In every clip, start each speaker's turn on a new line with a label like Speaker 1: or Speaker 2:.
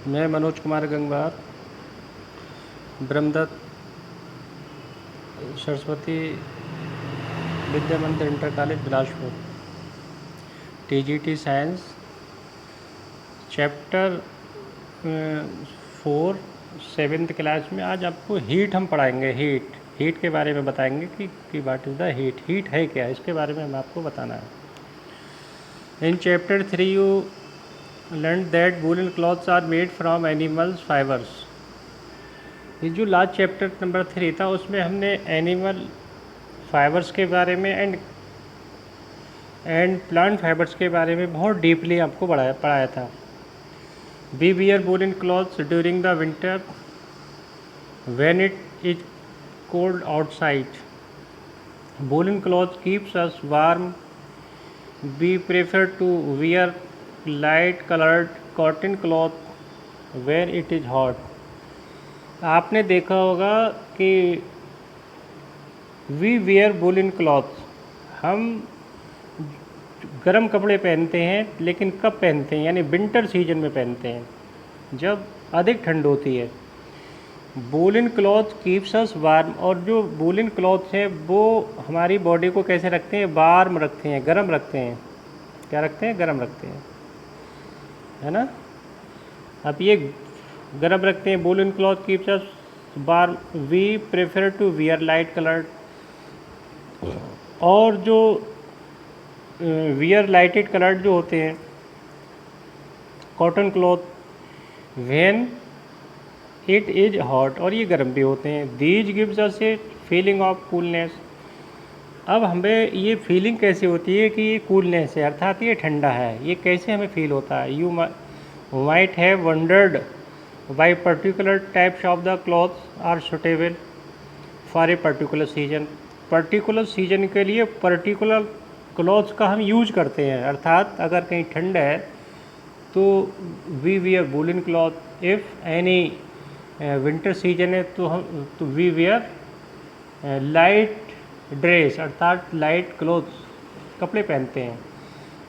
Speaker 1: मैं मनोज कुमार गंगवार ब्रह्मदत्त सरस्वती विद्या मंदिर inter college Bilaspur TGT science chapter 4 7th class में आज आपको हीट हम पढ़ाएंगे। हीट के बारे में बताएंगे कि व्हाट इज़ द हीट है क्या, इसके बारे में हम आपको बताना है। In chapter 3 you learn that woollen clothes are made from animals fibres. ये जो लास्ट चैप्टर नंबर 3 था उसमें हमने एनिमल फाइबर्स के बारे में एंड प्लांट फाइबर्स के बारे में बहुत डीपली आपको पढ़ाया था। We wear woollen clothes during the winter when it is cold outside. Woollen cloth keeps us warm. We prefer to wear light coloured cotton cloth when it is hot. आपने देखा होगा कि वी वेयर वूलन क्लॉथ्स, हम गर्म कपड़े पहनते हैं, लेकिन कब पहनते हैं, यानी विंटर सीजन में पहनते हैं जब अधिक ठंड होती है। Woollen cloth keeps us warm, और जो वूलन क्लॉथ्स हैं वो हमारी बॉडी को कैसे रखते हैं, वार्म रखते हैं, गर्म रखते हैं। क्या रखते हैं, गर्म रखते हैं, है ना। अब ये गर्म रखते हैं। Woollen cloth keeps us warm. We prefer to wear light coloured, और जो वियर लाइटेड कलर्ड जो होते हैं cotton cloth when it is hot, और ये गर्म भी होते हैं। These gives us a feeling of coolness. अब हमें ये फीलिंग कैसे होती है कि ये कूलनेस है, अर्थात ये ठंडा है, ये कैसे हमें फील होता है। You might have wondered why particular types of the clothes are suitable for a particular season. Particular season के लिए पर्टिकुलर क्लॉथ्स का हम यूज करते हैं, अर्थात अगर कहीं ठंड है तो we wear woollen cloth. If any winter season है तो वी वियर लाइट ड्रेस, अर्थात लाइट क्लॉथ्स कपड़े पहनते हैं।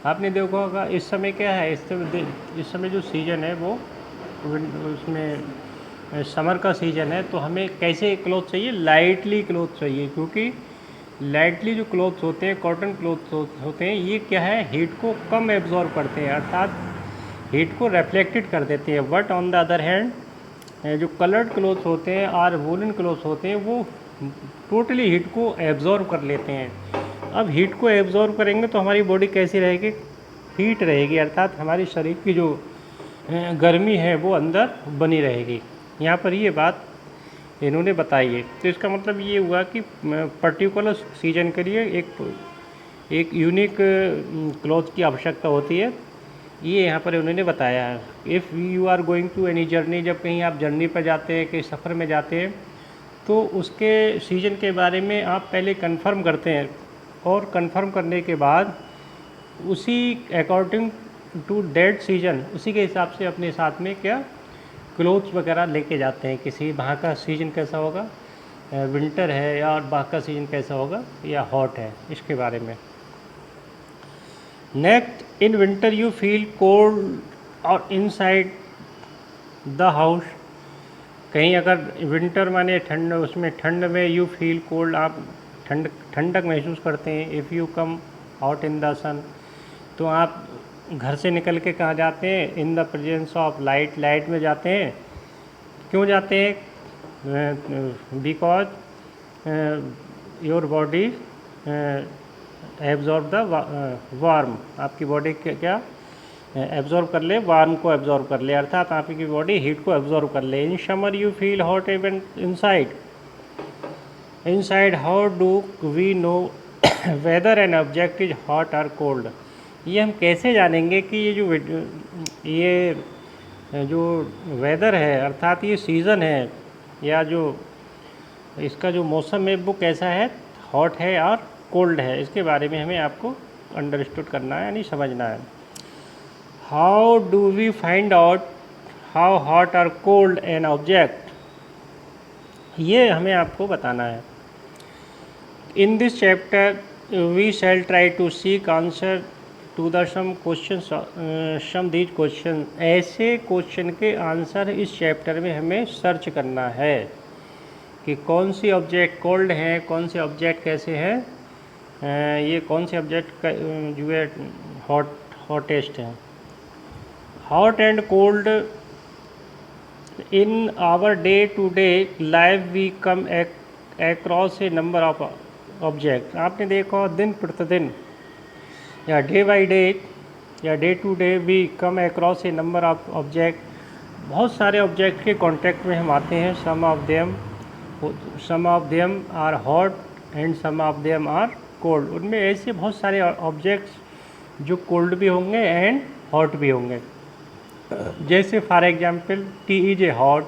Speaker 1: आपने देखा होगा इस समय क्या है, इस समय जो सीज़न है वो उसमें समर का सीज़न है, तो हमें कैसे क्लॉथ चाहिए, लाइटली क्लॉथ चाहिए, क्योंकि लाइटली जो क्लॉथ्स होते हैं, कॉटन क्लॉथ्स होते हैं, ये क्या है, हीट को कम एब्जॉर्ब करते हैं, अर्थात हीट को रिफ्लेक्टेड कर देते हैं। But on the other hand जो कलर्ड क्लॉथ्स होते हैं और वूलन क्लॉथ्स होते हैं वो टोटली हीट को एब्जॉर्ब कर लेते हैं। अब हीट को एब्जॉर्ब करेंगे तो हमारी बॉडी कैसी रहेगी, हीट रहेगी, अर्थात हमारी शरीर की जो गर्मी है वो अंदर बनी रहेगी। यहाँ पर ये बात इन्होंने बताई है। तो इसका मतलब ये हुआ कि पर्टिकुलर सीजन के लिए एक यूनिक क्लॉथ की आवश्यकता होती है, ये यहाँ पर उन्होंने बताया है। If you are going to any journey, जब कहीं आप जर्नी पर जाते हैं, कहीं सफ़र में जाते हैं, तो उसके सीजन के बारे में आप पहले कंफर्म करते हैं, और कंफर्म करने के बाद उसी अकॉर्डिंग टू डेट सीजन, उसी के हिसाब से अपने साथ में क्या क्लोथ्स वगैरह लेके जाते हैं। किसी वहाँ का सीजन कैसा होगा, विंटर है, या वहाँ का सीजन कैसा होगा, या हॉट है, इसके बारे में। Next, in winter you feel cold और इनसाइड द हाउस। कहीं अगर विंटर माने ठंड, उसमें ठंड में यू फील कोल्ड, आप ठंडक महसूस करते हैं। If you come out in the sun, तो आप घर से निकल के कहाँ जाते हैं, in the presence of light, light में जाते हैं। क्यों जाते हैं, because your body absorb the warm, आपकी बॉडी क्या एब्जॉर्ब कर ले, वार्म को एब्जॉर्ब कर ले, अर्थात आपकी बॉडी हीट को एब्जॉर्ब कर ले। In summer you feel hot even inside how do we know whether an object is hot और कोल्ड। ये हम कैसे जानेंगे कि ये जो वेदर है, अर्थात ये सीज़न है, या जो इसका जो मौसम है वो कैसा है, हॉट है और कोल्ड है, इसके बारे में हमें आपको अंडरस्टूड करना है, यानी समझना है। How do we find out how hot और कोल्ड एन ऑब्जेक्ट, ये हमें आपको बताना है। In this chapter we shall try to seek answer to the some question some these question, ऐसे क्वेश्चन के आंसर इस चैप्टर में हमें सर्च करना है कि कौन सी ऑब्जेक्ट कोल्ड है, कौन से ऑब्जेक्ट कैसे है, ये कौन से ऑब्जेक्ट जो है हॉटेस्ट है। Hot and cold in our day to day life we come across a number of object. आपने देखा दिन प्रतिदिन या डे बाई डे या day to day we come across a number of object, बहुत सारे ऑब्जेक्ट के कांटेक्ट में हम आते हैं। Some of them are hot and some of them are cold. उनमें ऐसे बहुत सारे ऑब्जेक्ट्स जो कोल्ड भी होंगे एंड हॉट भी होंगे। जैसे for example T is a hot.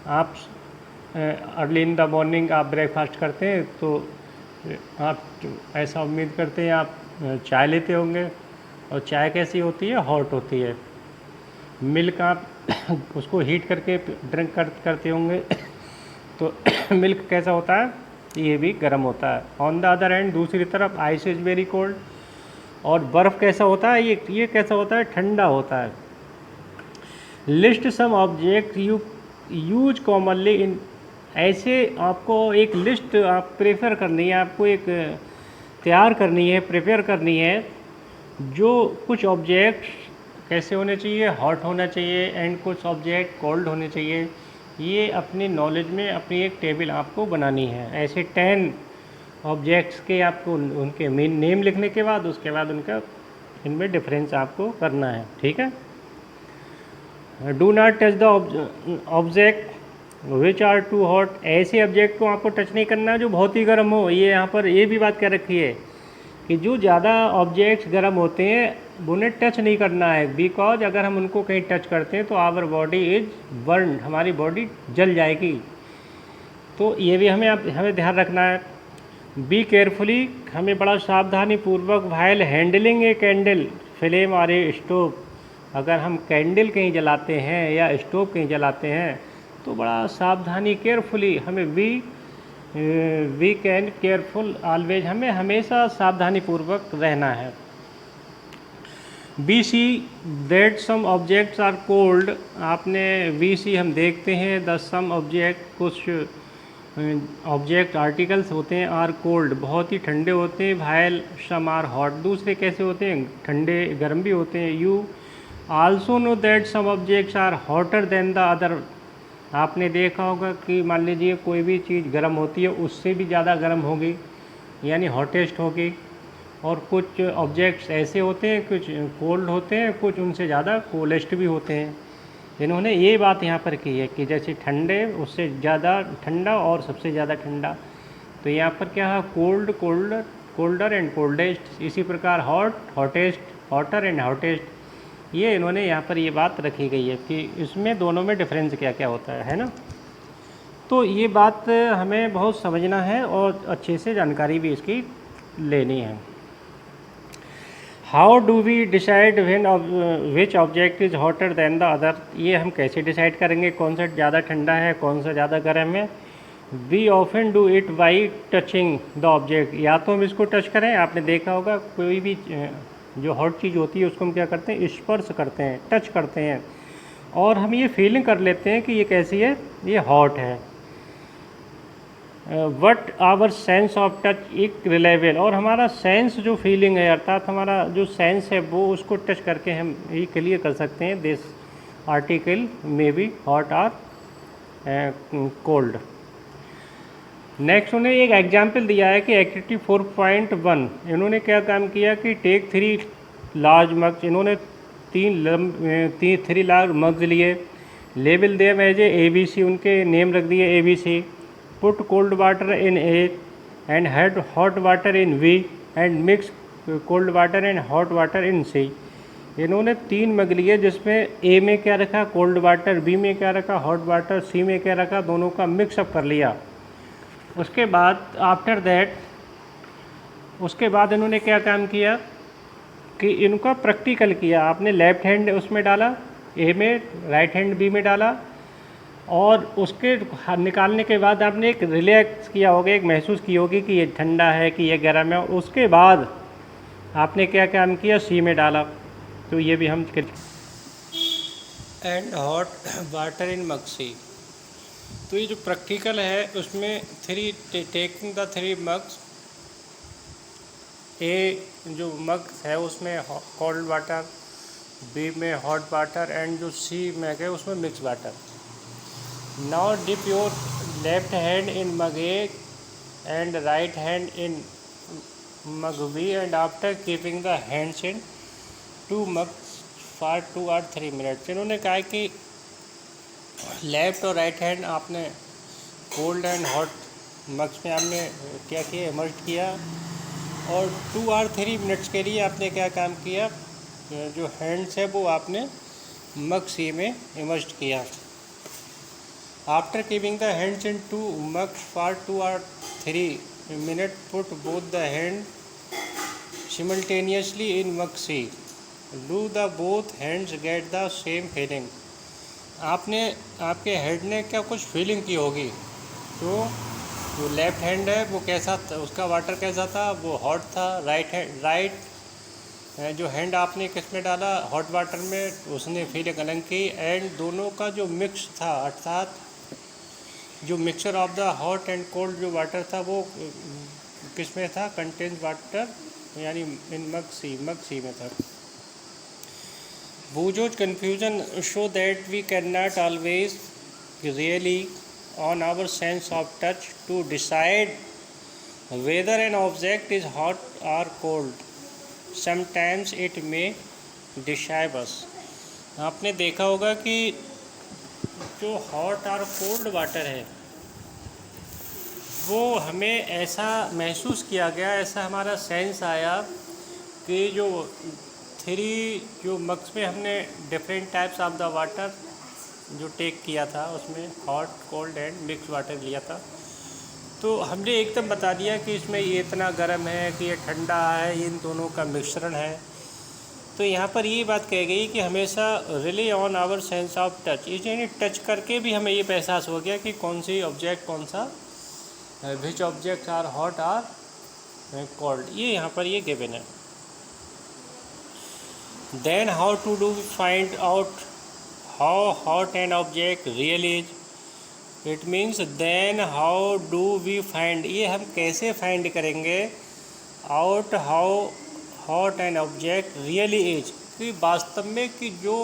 Speaker 1: आप अर्ली इन द मॉर्निंग आप ब्रेकफास्ट करते हैं तो आप ऐसा उम्मीद करते हैं आप चाय लेते होंगे, और चाय कैसी होती है, हॉट होती है। मिल्क आप उसको हीट करके ड्रिंक करते होंगे तो मिल्क कैसा होता है, ये भी गर्म होता है। ऑन द अदर हैंड दूसरी तरफ आइस इज़ वेरी कोल्ड। और बर्फ़ कैसा होता है, ये कैसा होता है, ठंडा होता है। List some object you use commonly in, ऐसे आपको एक लिस्ट आप प्रेफर करनी है, आपको एक तैयार करनी है, प्रिपेयर करनी है, जो कुछ ऑब्जेक्ट कैसे होने चाहिए, हॉट होना चाहिए एंड कुछ ऑब्जेक्ट कोल्ड होने चाहिए। ये अपनी नॉलेज में अपनी एक टेबल आपको बनानी है। ऐसे 10 ऑब्जेक्ट्स के आपको उनके मेन नेम लिखने के बाद उसके बाद उनका इनमें डिफरेंस आपको करना है, ठीक है। Do not touch the object which are too hot, ऐसे ऑब्जेक्ट को आपको टच नहीं करना जो बहुत ही गर्म हो। ये यहाँ पर ये भी बात कह रखी है कि जो ज़्यादा ऑब्जेक्ट्स गर्म होते हैं उन्हें टच नहीं करना है, बिकॉज अगर हम उनको कहीं टच करते हैं तो आवर बॉडी इज बर्न, हमारी बॉडी जल जाएगी। तो ये भी हमें ध्यान रखना है। बी केयरफुली, हमें बड़ा सावधानी पूर्वक while handling a candle flame और ए स्टोव, अगर हम कैंडल कहीं जलाते हैं या स्टोव कहीं जलाते हैं तो बड़ा सावधानी केयरफुली हमें वी कैन केयरफुल ऑलवेज, हमें हमेशा सावधानी पूर्वक रहना है। Be see that some objects are cold, आपने बी सी हम देखते हैं द सम ऑब्जेक्ट, कुछ ऑब्जेक्ट आर्टिकल्स होते हैं आर कोल्ड, बहुत ही ठंडे होते हैं। वाइल सम आर हॉट, दूसरे कैसे होते हैं, ठंडे गर्म भी होते हैं। You also know that some objects are hotter than the other, आपने देखा होगा कि मान लीजिए कोई भी चीज़ गर्म होती है उससे भी ज़्यादा गर्म होगी, यानी हॉटेस्ट होगी। और कुछ ऑब्जेक्ट्स ऐसे होते हैं, कुछ कोल्ड होते हैं, कुछ उनसे ज़्यादा कोलेस्ट भी होते हैं। इन्होंने ये बात यहाँ पर की है कि जैसे ठंडे उससे ज़्यादा ठंडा और सबसे ज़्यादा ठंडा, तो यहाँ पर क्या है, कोल्डर एंड कोल्डेस्ट। इसी प्रकार hot, hottest, hotter and hottest, ये इन्होंने यहाँ पर ये बात रखी गई है कि इसमें दोनों में डिफरेंस क्या क्या होता है ना। तो ये बात हमें बहुत समझना है और अच्छे से जानकारी भी इसकी लेनी है। How do we decide when which object is hotter than the other, ये हम कैसे डिसाइड करेंगे कौन सा ज़्यादा ठंडा है कौन सा ज़्यादा गर्म है। We often do it by touching the object, या तो हम इसको टच करें, आपने देखा होगा कोई भी जो हॉट चीज़ होती है उसको हम क्या करते हैं, स्पर्श करते हैं, टच करते हैं, और हम ये फीलिंग कर लेते हैं कि ये कैसी है, ये हॉट है। But our sense of touch एक रिलेबल, और हमारा सेंस जो फीलिंग है अर्थात हमारा जो सेंस है वो उसको टच करके हम ये क्लियर कर सकते हैं this article may be hot और कोल्ड। नेक्स्ट उन्हें एक एग्जाम्पल दिया है कि एक्टिविटी 4.1 इन्होंने क्या काम किया कि टेक 3 लार्ज मग्स, इन्होंने 3 लार्ज मग्स लिए, label them as a ABC, उनके नेम रख दिए ABC, put cold water in A and had hot water in V and mix cold water and hot water in C। इन्होंने 3 मग लिए जिसमें A में क्या रखा, कोल्ड वाटर, B में क्या रखा, हॉट वाटर, C में क्या रखा, दोनों का मिक्सअप कर लिया। उसके बाद आफ्टर दैट उसके बाद इन्होंने क्या काम किया कि इनका प्रैक्टिकल किया। आपने लेफ़्ट हैंड उसमें डाला A में, राइट हैंड B में डाला, और उसके निकालने के बाद आपने एक रिलैक्स किया होगा, एक महसूस की होगी कि ये ठंडा है कि ये गर्म है। उसके बाद आपने क्या काम किया, सी में डाला, तो ये भी हम and hot water in mug सी। तो ये जो प्रैक्टिकल है उसमें टेकिंग द 3 मग्स, ए जो मग है उसमें कोल्ड वाटर, बी में हॉट वाटर, एंड जो सी मग है उसमें mix water. Now dip your left hand in mug A and right hand in mug B and after keeping the hands in 2 mugs for 2 और 3 minutes. इन्होंने कहा कि left और right hand आपने cold and hot mugs में आपने क्या किया, इमर्ज किया, और 2 और 3 मिनट्स के लिए आपने क्या काम किया, जो हैंड्स है वो आपने मग सी में इमर्ज किया। After keeping the hands in 2 mugs for 2 और 3 minute put both the hand simultaneously in mug C. Do the both hands get the same feeling. आपने आपके हेड ने क्या कुछ फीलिंग की होगी, तो जो लेफ़्ट हैंड है वो कैसा था, उसका वाटर कैसा था, वो हॉट था। राइट जो हैंड आपने किस में डाला, हॉट वाटर में, उसने फीलिंग अलग की। एंड दोनों का जो मिक्स था, अर्थात जो mixture of the hot and cold जो वाटर था वो किस में था, कंटेंस वाटर, यानी इन मग सी में था। Bujo's confusion show that we cannot always really on our sense of touch to decide whether an object is hot or cold. Sometimes it may deceive us. आपने देखा होगा कि जो हॉट और cold water है वो हमें ऐसा महसूस किया गया, ऐसा हमारा सेंस आया कि जो 3 जो मग्स में हमने different types of the water जो टेक किया था, उसमें hot, cold and mix water लिया था, तो हमने एकदम बता दिया कि इसमें ये इतना गर्म है, कि ये ठंडा है, इन दोनों का मिश्रण है। तो यहाँ पर ये बात कही गई कि हमेशा rely on our sense of touch, यानी टच करके भी हमें ये एहसास हो गया कि कौन सी ऑब्जेक्ट, कौन सा, which object are hot or cold, ये यहाँ पर ये गिवन है। Then how to do we find out how hot an object really is? It means then how do we find, ये हम कैसे फाइंड करेंगे out how hot an object really is, कि वास्तव में कि जो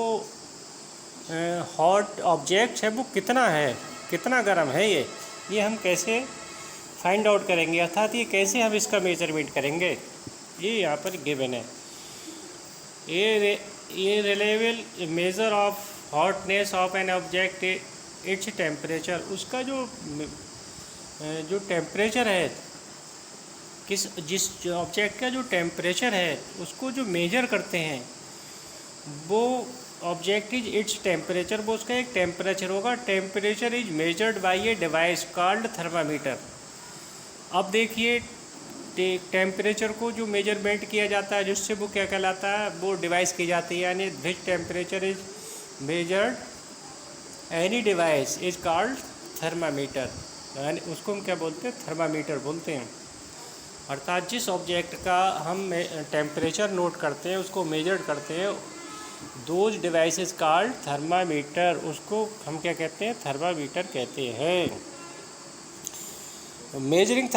Speaker 1: हॉट ऑब्जेक्ट है वो कितना है, कितना गर्म है, ये हम कैसे फाइंड आउट करेंगे, अर्थात ये कैसे हम इसका मेजरमेंट करेंगे, ये यहाँ पर गिवन है। ये reliable measure of hotness of an object its temperature, उसका जो टेम्परेचर है, जिस ऑब्जेक्ट का जो टेम्परेचर है उसको जो मेजर करते हैं वो ऑब्जेक्ट इज इट्स टेम्परेचर, वो उसका एक टेम्परेचर होगा। Temperature is measured by a device called thermometer. अब देखिए टेम्परेचर को जो मेजरमेंट किया जाता है, जिससे वो क्या कहलाता है, वो डिवाइस की जाती है, यानी which temperature is measured any device is called thermometer, यानी उसको हम क्या बोलते हैं, थर्मामीटर बोलते हैं। अर्थात जिस ऑब्जेक्ट का हम टेम्परेचर नोट करते हैं, उसको मेजर करते हैं, those device is called thermometer, उसको हम क्या कहते हैं, थर्मामीटर कहते हैं। Measuring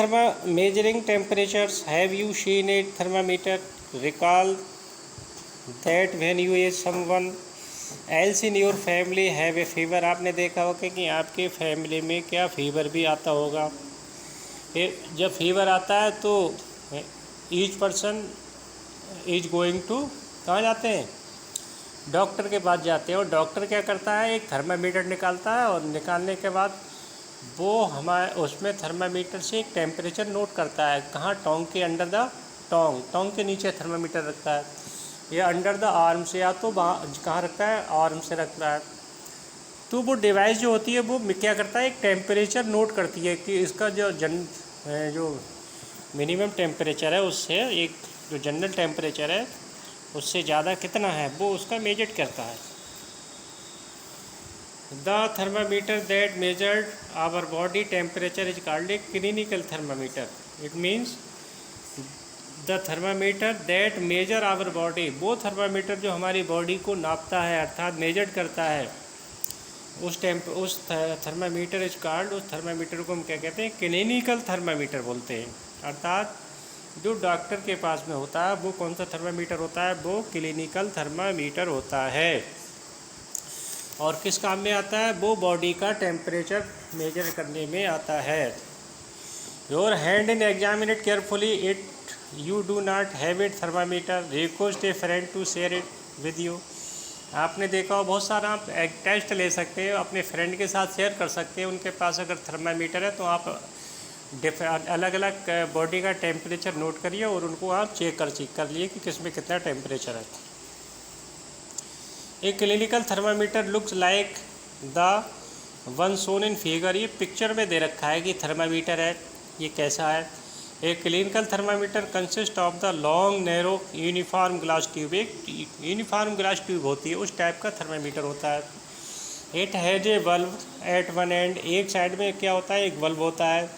Speaker 1: temperatures. Have you seen a thermometer? Recall that when you or someone else in your family have a fever, आपने देखा होगा कि आपके फैमिली में क्या फीवर भी आता होगा। जब फीवर आता है तो each person is going to कहाँ जाते हैं, डॉक्टर के पास जाते हैं, और डॉक्टर क्या करता है, एक थर्मामीटर निकालता है, और निकालने के बाद वो हमारे उसमें थर्मामीटर से एक टेम्परेचर नोट करता है, कहाँ, टोंग के अंडर द टोंग के नीचे थर्मामीटर रखता है, या अंडर द आर्म से, या तो कहाँ रखता है, आर्म से रखता है। तो वो डिवाइस जो होती है वो क्या करता है, एक टेम्परेचर नोट करती है कि इसका जो मिनिमम टेम्परेचर है उससे एक जो जनरल टेम्परेचर है उससे ज़्यादा कितना है, वो उसका मेजर करता है। The thermometer that measured our body temperature is called a clinical thermometer. It means the thermometer that measure our body, वो थर्मामीटर जो हमारी बॉडी को नापता है अर्थात मेजर करता है, उस थर्मामीटर इज कॉल्ड, उस थर्मामीटर को हम क्या कहते हैं, क्लिनिकल थर्मामीटर बोलते हैं। अर्थात जो डॉक्टर के पास में होता है वो कौन सा थर्मामीटर होता है, वो क्लिनिकल थर्मामीटर होता है। और किस काम में आता है, वो बॉडी का टेम्परेचर मेजर करने में आता है। Your hand in examine it carefully, it you do not have it thermometer, request a friend to share it with you. आपने देखा हो बहुत सारा, आप एक टेस्ट ले सकते हैं, अपने फ्रेंड के साथ शेयर कर सकते हैं। उनके पास अगर थर्मामीटर है तो आप अलग अलग बॉडी का टेम्परेचर नोट करिए और उनको आप चेक कर लिए कि किस में कितना टेम्परेचर है। एक clinical thermometer looks like the one shown in figure, ये पिक्चर में दे रखा है कि थर्मामीटर है, ये कैसा है। एक clinical thermometer consist of the long narrow uniform glass tube, एक यूनिफॉर्म ग्लास ट्यूब होती है, उस टाइप का थर्मामीटर होता है। It has a bulb at one end, एक साइड में क्या होता है, एक बल्ब होता है।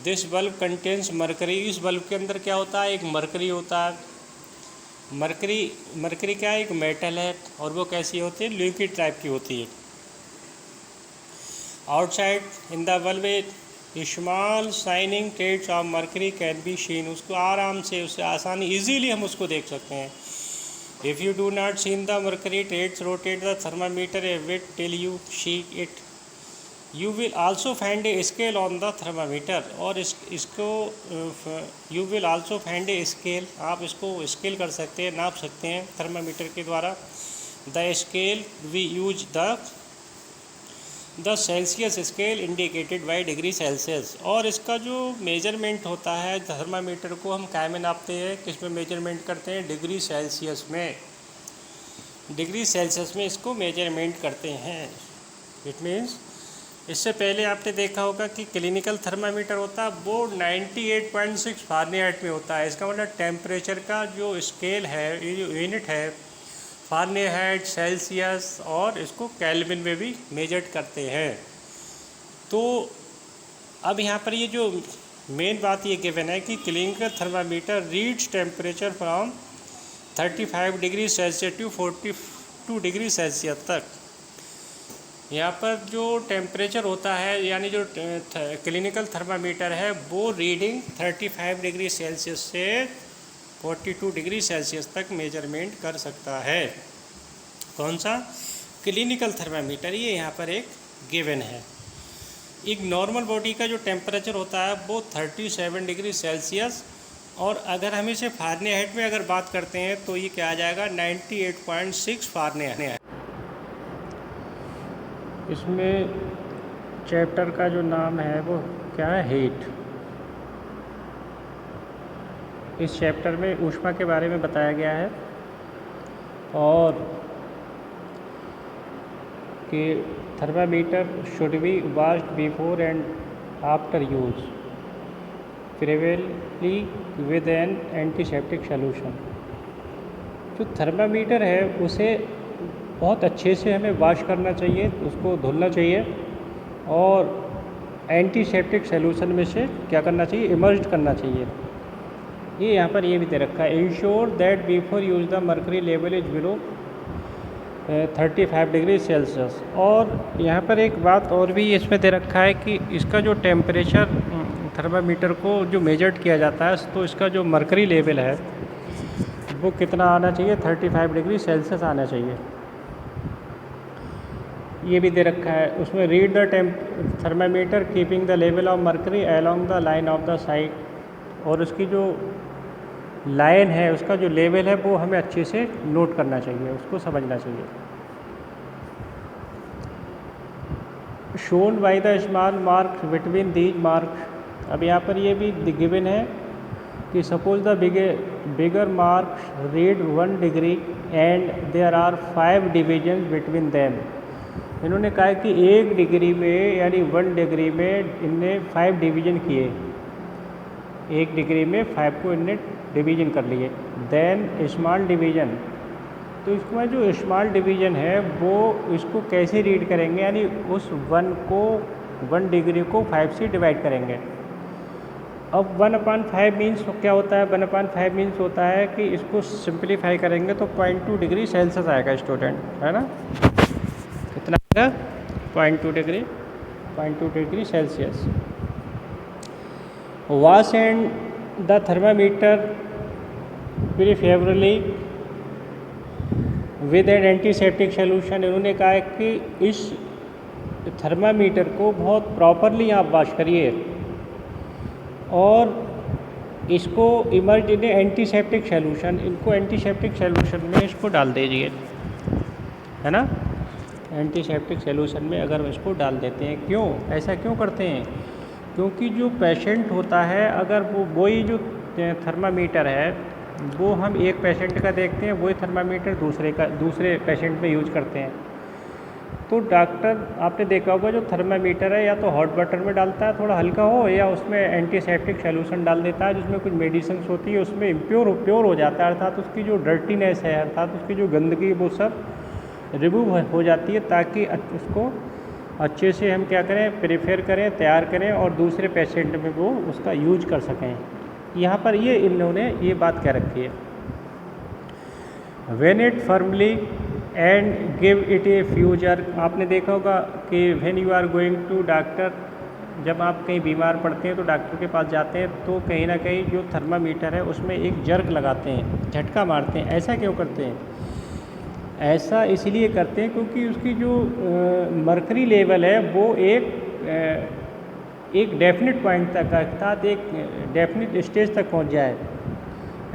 Speaker 1: दिस बल्ब कंटेन्स मरकरी, इस बल्ब के अंदर क्या होता है, एक मरकरी होता है। मरकरी क्या है, एक मेटल है, और वो कैसी होती है, लिक्विड टाइप की होती है। Outside in the bulb small shining threads of mercury can be seen, उसको आराम से, उससे आसानी ईजीली हम उसको देख सकते हैं। If you do not seen the mercury threads rotate the thermometer a bit till you see it, you will also find a scale on the thermometer, और इसको you will also find a scale, आप इसको scale कर सकते हैं, नाप सकते हैं थर्मामीटर के द्वारा। The scale we use the Celsius scale indicated by degree Celsius, और इसका जो मेजरमेंट होता है थर्मामीटर को हम क्या में नापते हैं, किस में मेजरमेंट करते हैं, डिग्री सेल्सियस में। डिग्री सेल्सियस में इसको मेजरमेंट करते हैं। इट मीन्स इससे पहले आपने देखा होगा कि क्लिनिकल थर्मामीटर होता है वो 98.6 फ़ारेनहाइट में होता है। इसका मतलब टेम्परेचर का जो स्केल है, ये जो यूनिट है, फ़ारेनहाइट, सेल्सियस, और इसको केल्विन में भी मेजर्ड करते हैं। तो अब यहाँ पर ये जो मेन बात ये गिवन है कि clinical thermometer reads temperature from 35 degree Celsius to 42 degree Celsius तक। यहाँ पर जो टेम्परेचर होता है, यानी जो क्लिनिकल थर्मामीटर है वो रीडिंग 35 डिग्री सेल्सियस से 42 डिग्री सेल्सियस तक मेजरमेंट कर सकता है। कौन सा, क्लिनिकल थर्मामीटर, ये यहाँ पर एक गिवन है। एक नॉर्मल बॉडी का जो टेम्परेचर होता है वो 37 डिग्री सेल्सियस, और अगर हम इसे फ़ारेनहाइट में अगर बात करते हैं तो ये क्या आ जाएगा, 98.6 फ़ारेनहाइट। इसमें चैप्टर का जो नाम है वो क्या है, हीट। इस चैप्टर में ऊष्मा के बारे में बताया गया है, और कि thermometer should be washed before and after use, प्रिवेली विद एन एंटीसेप्टिक सॉल्यूशन। जो थर्मामीटर है उसे बहुत अच्छे से हमें वॉश करना चाहिए, उसको धुलना चाहिए, और एंटीसेप्टिक सॉल्यूशन में से क्या करना चाहिए, इमर्ज करना चाहिए। ये यहाँ पर ये भी दे रखा है, ensure that before use the mercury level is below 35 degree Celsius. और यहाँ पर एक बात और भी इसमें दे रखा है कि इसका जो टेम्परेचर थर्मामीटर को जो मेजर्ड किया जाता है, तो इसका जो मर्करी लेवल है वो कितना आना चाहिए, 35 डिग्री सेल्सियस आना चाहिए। ये भी दे रखा है उसमें, read the thermometer keeping the level of mercury along the line of the side, और उसकी जो लाइन है, उसका जो लेवल है वो हमें अच्छे से नोट करना चाहिए, उसको समझना चाहिए। Shown by the small mark between these mark, अब यहाँ पर ये भी गिवन है कि suppose the bigger mark read 1 degree and there are 5 division between them. इन्होंने कहा कि 1 डिग्री में, यानी 1 डिग्री में इनने 5 डिवीजन किए, 1 डिग्री में 5 को इनने डिवीजन कर लिए। देन स्मॉल डिवीजन, तो इसके बाद जो स्मॉल डिवीजन है वो इसको कैसे रीड करेंगे, यानी उस 1 डिग्री को 5 से डिवाइड करेंगे। अब 1/5 मीन्स क्या होता है? 1/5 मीन्स होता है कि इसको सिंप्लीफाई करेंगे तो 0.2 डिग्री सेल्सियस आएगा स्टूडेंट, है ना? कितना आएगा? 0.2 degree Celsius. Wash and the thermometer preferably with an antiseptic solution. इन्होंने कहा है कि इस थर्मामीटर को बहुत प्रॉपरली आप वॉश करिए और इसको इमर्ज इन एंटीसेप्टिक सोल्यूशन, इनको एंटीसेप्टिक सोल्यूशन में इसको डाल दीजिए, है ना? एंटीसेप्टिक सोल्यूशन में अगर इसको डाल देते हैं, क्यों ऐसा क्यों करते हैं? क्योंकि जो पेशेंट होता है, अगर वही जो थर्मामीटर है वो हम एक पेशेंट का देखते हैं, वही थर्मामीटर दूसरे पेशेंट में यूज करते हैं, तो डॉक्टर आपने देखा होगा जो थर्मामीटर है या तो हॉट वाटर में डालता है थोड़ा हल्का हो, या उसमें एंटीसेप्टिक सोल्यूशन डाल देता है जिसमें कुछ मेडिसिन होती है, उसमें प्योर हो जाता है, अर्थात उसकी जो डर्टीनेस है, अर्थात उसकी जो गंदगी वो सब रिमूव हो जाती है, ताकि उसको अच्छे से हम क्या करें, प्रिपेयर करें, तैयार करें और दूसरे पेशेंट में वो उसका यूज कर सकें। यहाँ पर ये इन्होंने ये बात कह रखी है, when it firmly and give it a फ्यूजर। आपने देखा होगा कि when you are going to doctor, जब आप कहीं बीमार पड़ते हैं तो डॉक्टर के पास जाते हैं तो कहीं ना कहीं जो थर्मामीटर है उसमें एक जर्क लगाते हैं, झटका मारते हैं। ऐसा क्यों करते हैं? ऐसा इसलिए करते हैं क्योंकि उसकी जो मर्करी लेवल है वो एक डेफिनेट पॉइंट तक, अर्थात एक डेफिनेट स्टेज तक पहुंच जाए।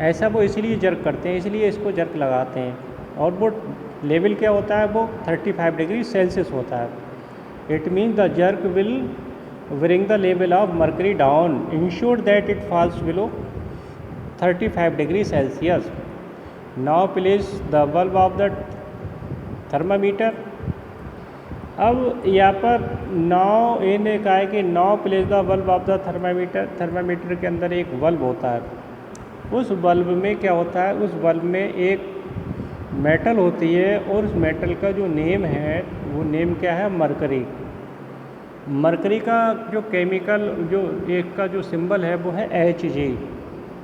Speaker 1: ऐसा वो इसलिए जर्क करते हैं, इसलिए इसको जर्क लगाते हैं। और वो लेवल क्या होता है? वो 35 डिग्री सेल्सियस होता है। It means the jerk will bring the level of mercury down, ensure that it falls below 35 degree Celsius. Now place the bulb of the thermometer. अब यहाँ पर नाउ इन्हें कहा है कि now place the bulb of the thermometer. Thermometer के अंदर एक बल्ब होता है, उस बल्ब में क्या होता है? उस बल्ब में एक मेटल होती है और उस मेटल का जो नेम है वो नेम क्या है? मरकरी। मरकरी का जो केमिकल जो एक का जो सिंबल है वो है Hg।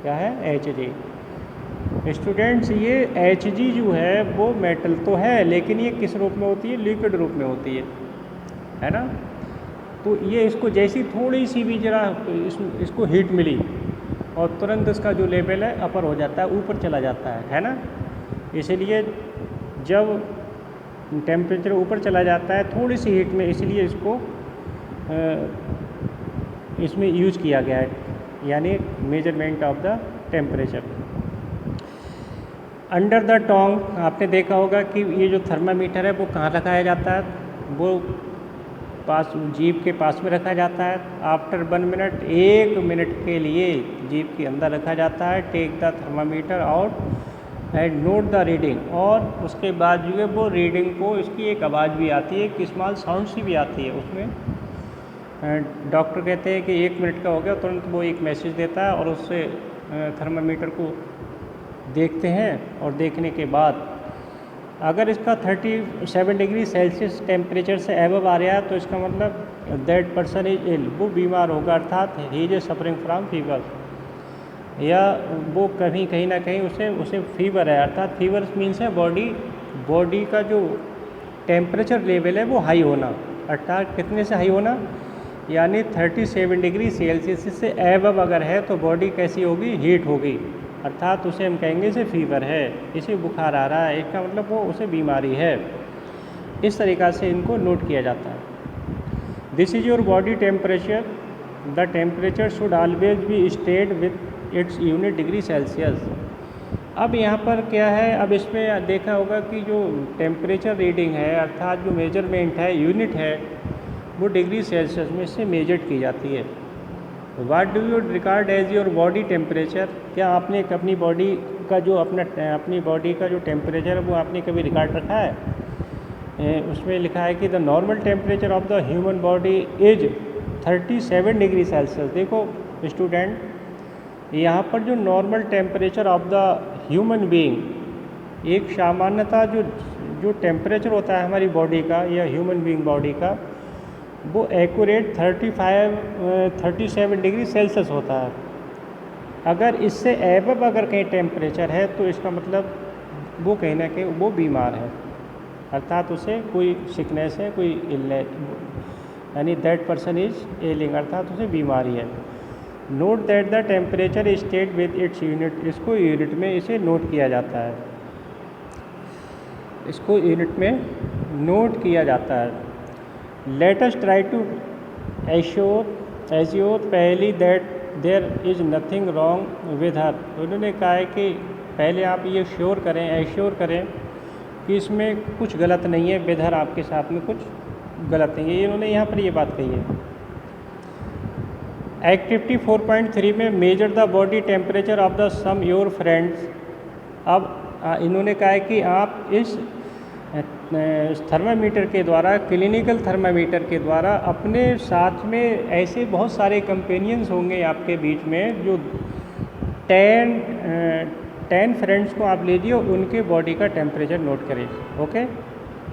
Speaker 1: क्या है? Hg। स्टूडेंट्स ये Hg जो है वो मेटल तो है, लेकिन ये किस रूप में होती है? लिक्विड रूप में होती है ना? तो ये इसको जैसी थोड़ी सी भी जरा इसको हीट मिली और तुरंत इसका जो लेवल है अपर हो जाता है, ऊपर चला जाता है ना? इसलिए जब टेम्परेचर ऊपर चला जाता है थोड़ी सी हीट में, इसलिए इसको इसमें यूज किया गया है, यानी measurement of the temperature. Under the tongue आपने देखा होगा कि ये जो थर्मामीटर है वो कहाँ रखाया जाता है? वो पास जीभ के पास में रखा जाता है। आफ्टर 1 मिनट, 1 मिनट के लिए जीभ के अंदर रखा जाता है। Take the thermometer out and note the reading. और उसके बाद जो है वो रीडिंग को, इसकी एक आवाज़ भी आती है, एक स्मॉल साउंड सी भी आती है उसमें। डॉक्टर कहते हैं कि 1 मिनट का हो गया, तुरंत वो एक मैसेज देता है और उससे थर्मामीटर को देखते हैं और देखने के बाद अगर इसका 37 डिग्री सेल्सियस टेम्परेचर से एबव आ रहा है तो इसका मतलब दैट पर्सन इज इल, वो बीमार होगा, अर्थात he is suffering from fever, या वो कहीं ना कहीं उसे फीवर है। अर्थात फीवर मीन्स है बॉडी का जो टेम्परेचर लेवल है वो हाई होना। अर्थात कितने से हाई होना? यानी 37 डिग्री सेल्सियस से एबव अगर है तो बॉडी कैसी होगी? हीट होगी, अर्थात उसे हम कहेंगे इसे फीवर है, इसे बुखार आ रहा है, इसका मतलब वो उसे बीमारी है। इस तरीक़ा से इनको नोट किया जाता है। This is your body temperature, the temperature should always be stayed with its unit degree Celsius. अब यहाँ पर क्या है? अब इसमें देखा होगा कि जो टेम्परेचर रीडिंग है, अर्थात जो मेजरमेंट है, यूनिट है, वो डिग्री सेल्सियस में से मेजर्ड की जाती है। What do you record as your body temperature? क्या आपने अपनी बॉडी का जो अपनी बॉडी का जो टेम्परेचर है वो आपने कभी रिकॉर्ड रखा है? उसमें लिखा है कि the normal temperature of the human body is 37 degree Celsius. देखो स्टूडेंट, यहाँ पर जो normal temperature of the human being, एक सामान्यतः जो टेम्परेचर होता है हमारी बॉडी का या ह्यूमन बीइंग बॉडी का, वो एक्यूरेट 37 डिग्री सेल्सियस होता है। अगर इससे एबव अगर कहीं टेम्परेचर है तो इसका मतलब वो कहीं ना कहीं वो बीमार है, अर्थात उसे कोई सिकनेस है, कोई इलनेस, यानी दैट पर्सन इज एलिंग, अर्थात उसे बीमारी है। Note that the temperature state with its unit, इसको यूनिट में इसे नोट किया जाता है, इसको यूनिट में नोट किया जाता है। Let us try to assure पहली that there is nothing wrong with her. उन्होंने कहा है कि पहले आप ये श्योर करें, एश्योर करें कि इसमें कुछ गलत नहीं है, विद हर आपके साथ में कुछ गलत नहीं है, इन्होंने यहाँ पर ये बात कही है। एक्टिविटी 4.3 में measure the body temperature of the some your friends. अब इन्होंने कहा है कि आप इस थर्मामीटर के द्वारा, क्लिनिकल थर्मामीटर के द्वारा अपने साथ में ऐसे बहुत सारे कंपेनियंस होंगे आपके बीच में, जो 10 फ्रेंड्स को आप लीजिए, उनके बॉडी का टेम्परेचर नोट करें। ओके।